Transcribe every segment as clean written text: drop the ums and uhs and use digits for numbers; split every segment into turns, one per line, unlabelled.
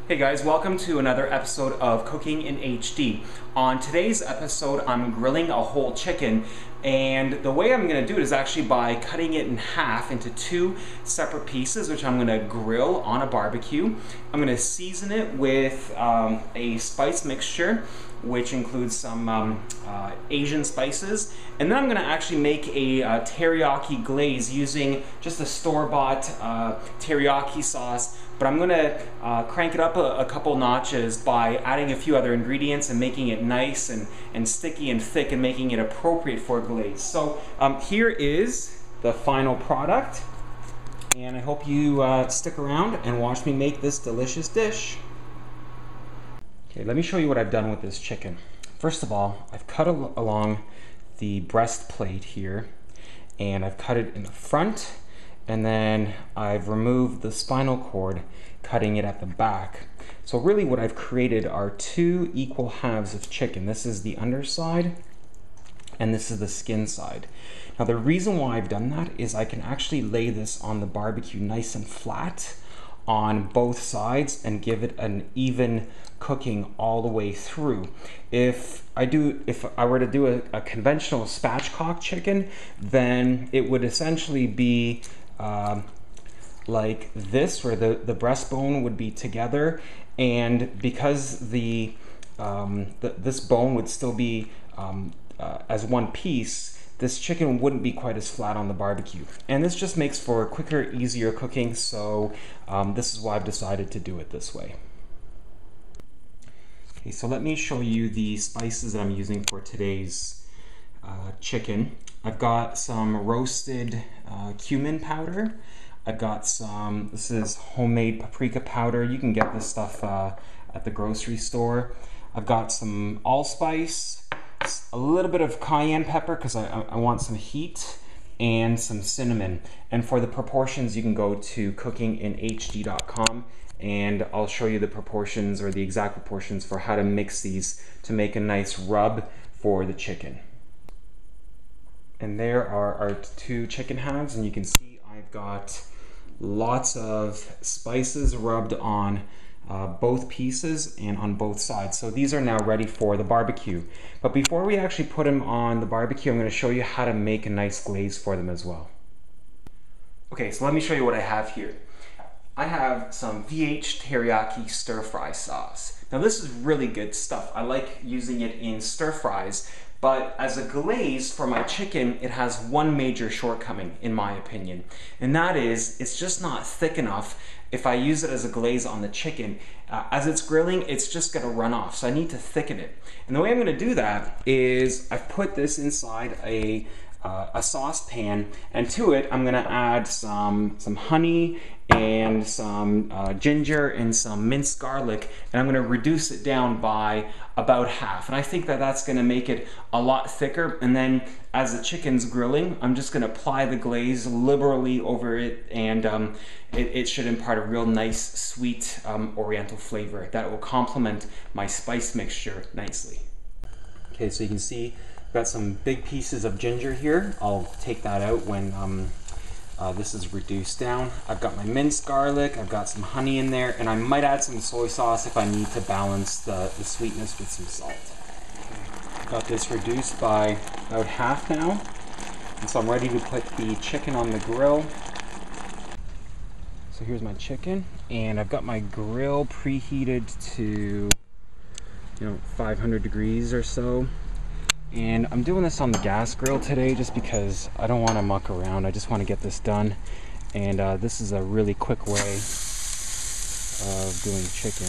Hey guys, welcome to another episode of Cooking in HD. On today's episode, I'm grilling a whole chicken, and the way I'm going to do it is actually by cutting it in half into two separate pieces, which I'm going to grill on a barbecue. I'm going to season it with a spice mixture, which includes some Asian spices, and then I'm going to actually make a teriyaki glaze using just a store-bought teriyaki sauce. But I'm going to crank it up a couple notches by adding a few other ingredients and making it nice and sticky and thick and making it appropriate for glaze. So here is the final product, and I hope you stick around and watch me make this delicious dish. Okay, let me show you what I've done with this chicken. First of all, I've cut along the breastplate here, and I've cut it in the front, and then I've removed the spinal cord, cutting it at the back. So really what I've created are two equal halves of chicken. This is the underside, and this is the skin side. Now the reason why I've done that is I can actually lay this on the barbecue nice and flat on both sides and give it an even cooking all the way through. If I were to do a conventional spatchcock chicken, then it would essentially be like this, where the breastbone would be together, and because this bone would still be as one piece, this chicken wouldn't be quite as flat on the barbecue. And this just makes for quicker, easier cooking, so this is why I've decided to do it this way. Okay, so let me show you the spices that I'm using for today's chicken. I've got some roasted cumin powder. I've got some, this is homemade paprika powder. You can get this stuff at the grocery store. I've got some allspice, a little bit of cayenne pepper because I want some heat, and some cinnamon. And for the proportions, you can go to cookinginhd.com and I'll show you the proportions, or the exact proportions, for how to mix these to make a nice rub for the chicken. And there are our two chicken halves, and you can see I've got lots of spices rubbed on both pieces and on both sides. So these are now ready for the barbecue. But before we actually put them on the barbecue, I'm going to show you how to make a nice glaze for them as well. Okay, so let me show you what I have here. I have some VH teriyaki stir fry sauce. Now this is really good stuff. I like using it in stir fries, but as a glaze for my chicken, it has one major shortcoming in my opinion, and that is it's just not thick enough. If I use it as a glaze on the chicken, as it's grilling, it's just gonna run off, so I need to thicken it. And the way I'm gonna do that is I've put this inside a saucepan, and to it I'm gonna add some honey and some ginger and some minced garlic, and I'm going to reduce it down by about half. And I think that that's going to make it a lot thicker, and then as the chicken's grilling, I'm just going to apply the glaze liberally over it, and it should impart a real nice sweet oriental flavor that will complement my spice mixture nicely. Okay, so you can see I've got some big pieces of ginger here. I'll take that out when this is reduced down. I've got my minced garlic, I've got some honey in there, and I might add some soy sauce if I need to balance the sweetness with some salt. I've got this reduced by about half now, and so I'm ready to put the chicken on the grill. So here's my chicken, and I've got my grill preheated to 500 degrees or so. And I'm doing this on the gas grill today just because I don't want to muck around. I just want to get this done. And this is a really quick way of doing chicken.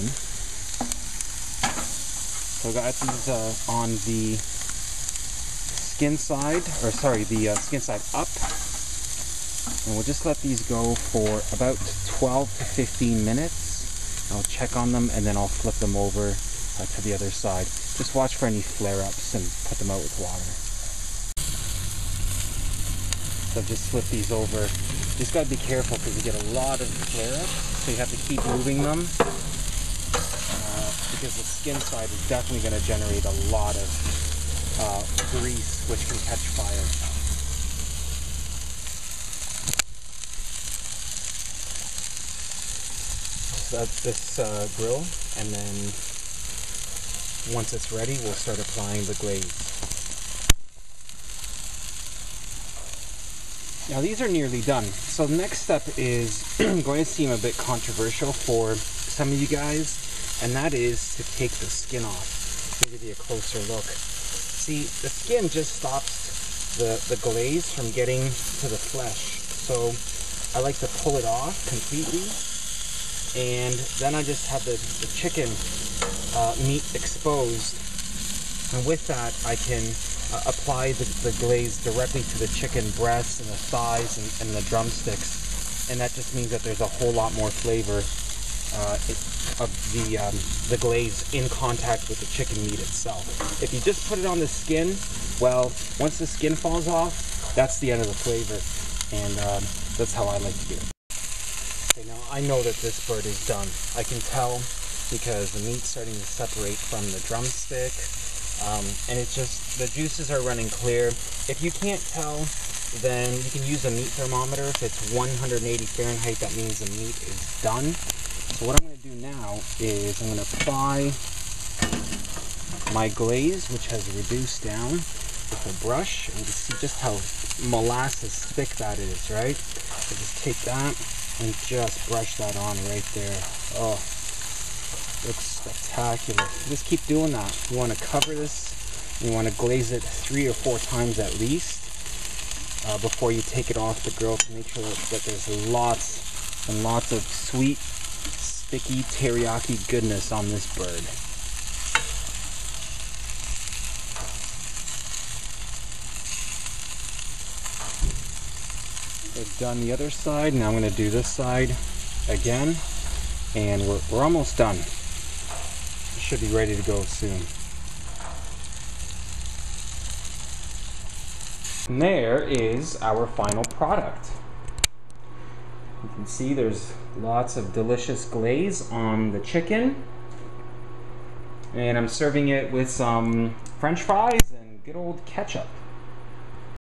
So I got these on the skin side, the skin side up. And we'll just let these go for about 12 to 15 minutes. I'll check on them and then I'll flip them over to the other side. Just watch for any flare-ups and put them out with water. So I've just flipped these over. You just got to be careful because you get a lot of flare-ups, so you have to keep moving them because the skin side is definitely going to generate a lot of grease, which can catch fire. this grill, and then once it's ready, we'll start applying the glaze. Now these are nearly done. So the next step is going to seem a bit controversial for some of you guys, and that is to take the skin off. Let me give you a closer look. See, the skin just stops the glaze from getting to the flesh. So I like to pull it off completely, and then I just have the chicken meat exposed, and with that I can apply the glaze directly to the chicken breasts and the thighs and the drumsticks, and that just means that there's a whole lot more flavor of the glaze in contact with the chicken meat itself. If you just put it on the skin, well, once the skin falls off, that's the end of the flavor, and that's how I like to do it. Okay, now I know that this bird is done. I can tell because the meat's starting to separate from the drumstick, and it's just, the juices are running clear. If you can't tell, then you can use a meat thermometer. If it's 180 Fahrenheit, that means the meat is done. So what I'm going to do now is I'm going to apply my glaze, which has reduced down, with a brush, and you can see just how molasses thick that is, right? So just take that and just brush that on right there. Oh, looks spectacular. Just keep doing that. You want to cover this, you want to glaze it 3 or 4 times at least before you take it off the grill, to make sure that there's lots and lots of sweet, sticky teriyaki goodness on this bird. I've done the other side, now I'm going to do this side again, and we're almost done. Should be ready to go soon. And there is our final product. You can see there's lots of delicious glaze on the chicken, and I'm serving it with some French fries and good old ketchup.